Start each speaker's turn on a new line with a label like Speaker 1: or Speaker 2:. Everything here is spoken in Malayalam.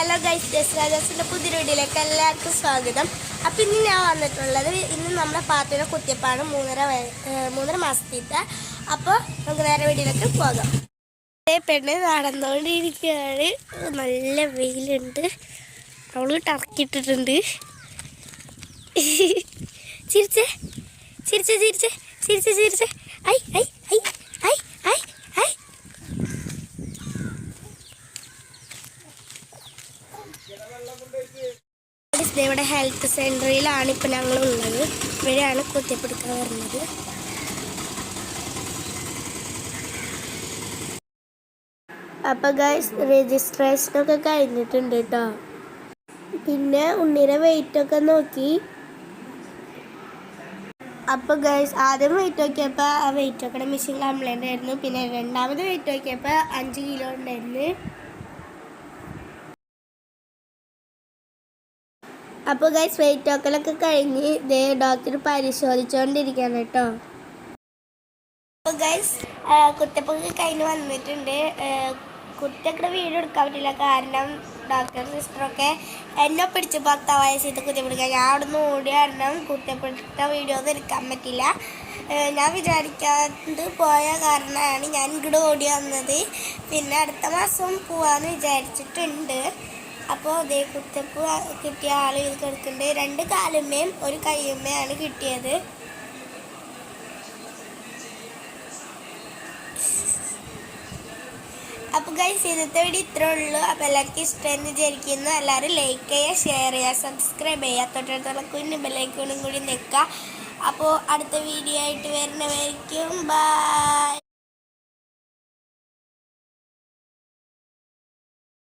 Speaker 1: ഹലോ ഗൈസ്, ജസ്റ്റിൻ്റെ പുതിയ വീഡിയോയിലേക്ക് എല്ലാവർക്കും സ്വാഗതം. അപ്പോൾ ഇന്ന് ഞാൻ വന്നിട്ടുള്ളത്, ഇന്ന് നമ്മുടെ പാത്തുവിനെ കുത്തിയപ്പാണ് 3.5 മാസത്തെ. അപ്പോൾ നമുക്ക് നേരെ വീഡിയോയിലേക്ക് പോകാം. പെണ്ണ് നടന്നുകൊണ്ടിരിക്കുകയാണ്. നല്ല വെയിലുണ്ട്. അവൾ ടർക്കിയിട്ടിട്ടുണ്ട്. ചിരിച്ചേ ചിരിച്ചേ ചിരിച്ചേ ചിരിച്ചേ ചിരിച്ചേ ഐ ഐ ഐ ഐ ഐ ഐ. ഇവിടെ ഹെൽത്ത് സെൻ്ററിലാണ് ഇപ്പോൾ ഞങ്ങളുള്ളത്. ഇവിടെയാണ് കുത്തിപ്പിടിക്കാൻ വരുന്നത്. അപ്പോൾ ഗൈസ്, രജിസ്ട്രേഷനൊക്കെ കഴിഞ്ഞിട്ടുണ്ട് കേട്ടോ. പിന്നെ ഉണ്ണിയുടെ വെയിറ്റൊക്കെ നോക്കി. അപ്പോൾ ഗൈസ്, ആദ്യം വെയിറ്റ് നോക്കിയപ്പോൾ ആ വെയിറ്റ് നോക്കണ മെഷീൻ കംപ്ലൈൻ്റ് ആയിരുന്നു. പിന്നെ രണ്ടാമത് വെയിറ്റ് നോക്കിയപ്പോൾ 5 കിലോ ഉണ്ടായിരുന്നു. അപ്പോൾ ഗൈസ്, വെയിറ്റ് നോക്കലൊക്കെ കഴിഞ്ഞ് ഇതേ ഡോക്ടർ പരിശോധിച്ചുകൊണ്ടിരിക്കുകയാണ് കേട്ടോ. അപ്പോൾ ഗൈസ്, കുത്തിപ്പൊക്കെ കഴിഞ്ഞ് വന്നിട്ടുണ്ട്. കുത്തിയൊക്കെ വീഡിയോ എടുക്കാൻ പറ്റില്ല, കാരണം ഡോക്ടർ സിസ്റ്ററൊക്കെ എന്നെ പിടിച്ച് 10 വയസ്സിട്ട് കുത്തിപ്പിടിക്കാൻ. ഞാൻ അവിടെ നിന്ന് ഓടി കാരണം കുത്തിപ്പിടിച്ച വീഡിയോ ഒന്നും എടുക്കാൻ പറ്റില്ല. ഞാൻ വിചാരിക്കാണ്ട് പോയ കാരണമാണ് ഞാൻ ഇങ്ങോട്ട് ഓടി വന്നത്. പിന്നെ അടുത്ത മാസം പോകാമെന്ന് വിചാരിച്ചിട്ടുണ്ട്. അപ്പോൾ അതേ കുത്തിപ്പ് കിട്ടിയ ആൾ ഇത് കിടക്കുന്നുണ്ട്. 2 കാലുമ്മയും 1 കൈയുമ്മയാണ് കിട്ടിയത്. അപ്പോൾ ഗൈസ്, ഇന്നത്തെ വീഡിയോ ഇത്രേ ഉള്ളൂ. അപ്പോൾ എല്ലാവർക്കും ഇഷ്ടമെന്ന് വിചാരിക്കുന്നു. എല്ലാവരും ലൈക്ക് ചെയ്യുക, ഷെയർ ചെയ്യുക, സബ്സ്ക്രൈബ് ചെയ്യുക, തൊട്ടടുത്തുള്ള കുഞ്ഞു ബെല്ലൈക്കണും കൂടി നിൽക്കുക. അപ്പോൾ അടുത്ത വീഡിയോ ആയിട്ട് വരുന്നവരിക്കും ബൈ.